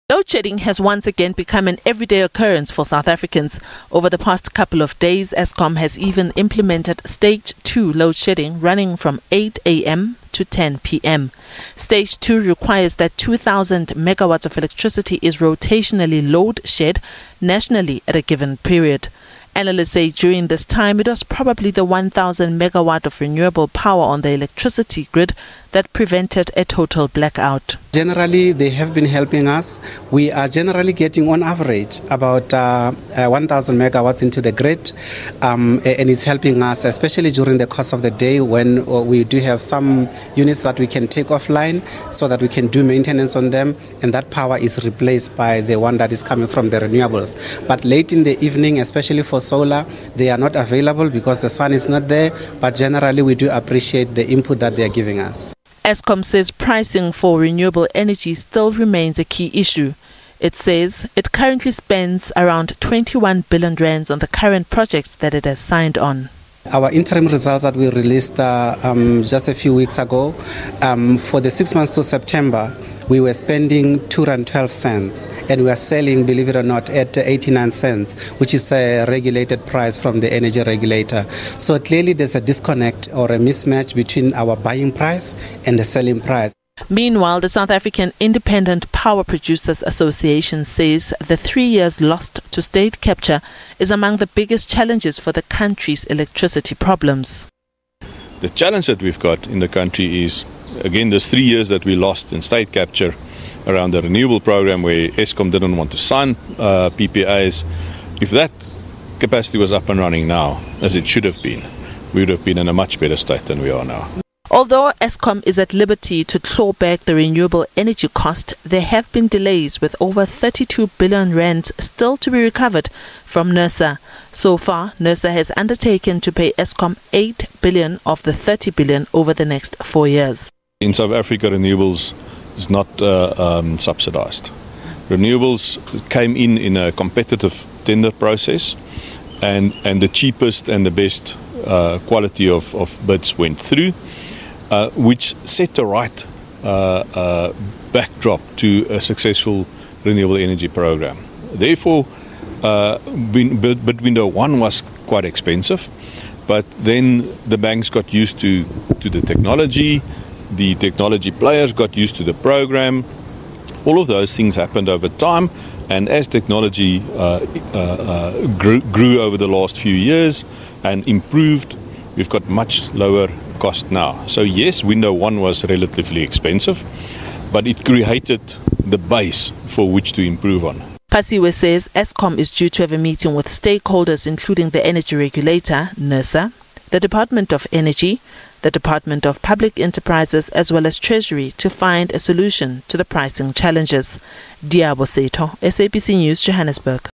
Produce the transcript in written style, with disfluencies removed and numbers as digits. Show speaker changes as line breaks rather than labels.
Load shedding has once again become an everyday occurrence for South Africans. Over the past couple of days, Eskom has even implemented Stage 2 load shedding running from 8 a.m. to 10 p.m. Stage 2 requires that 2,000 megawatts of electricity is rotationally load shed nationally at a given period. Analysts say during this time it was probably the 1,000 megawatt of renewable power on the electricity grid that prevented a total blackout.
Generally, they have been helping us. We are generally getting on average about 1,000 megawatts into the grid, and it's helping us, especially during the course of the day when we do have some units that we can take offline so that we can do maintenance on them, and that power is replaced by the one that is coming from the renewables. But late in the evening, especially for solar, they are not available because the sun is not there, but generally we do appreciate the input that they are giving us.
Eskom says pricing for renewable energy still remains a key issue. It says it currently spends around 21 billion rands on the current projects that it has signed on.
Our interim results that we released just a few weeks ago, for the 6 months to September, we were spending 2.12 cents and we are selling, believe it or not, at 89 cents, which is a regulated price from the energy regulator. So clearly there's a disconnect or a mismatch between our buying price and the selling price.
Meanwhile, the South African Independent Power Producers Association says the 3 years lost to state capture is among the biggest challenges for the country's electricity problems.
The challenge that we've got in the country is, again, there's 3 years that we lost in state capture around the renewable program where Eskom didn't want to sign PPAs. If that capacity was up and running now, as it should have been, we would have been in a much better state than we are now.
Although Eskom is at liberty to claw back the renewable energy cost, there have been delays with over 32 billion rands still to be recovered from NERSA. So far, NERSA has undertaken to pay Eskom 8 billion of the 30 billion over the next 4 years.
In South Africa, renewables is not subsidized. Renewables came in a competitive tender process, and the cheapest and the best quality of bids went through, which set the right backdrop to a successful renewable energy program. Therefore, bid window 1 was quite expensive, but then the banks got used to the technology players got used to the program. All of those things happened over time, and as technology grew over the last few years and improved, we've got much lower cost now. So yes, window 1 was relatively expensive, but it created the base for which to improve on.
Pasiwe says Eskom is due to have a meeting with stakeholders including the energy regulator, NERSA, the Department of Energy, the Department of Public Enterprises as well as Treasury to find a solution to the pricing challenges. Diabo Seto, SABC News, Johannesburg.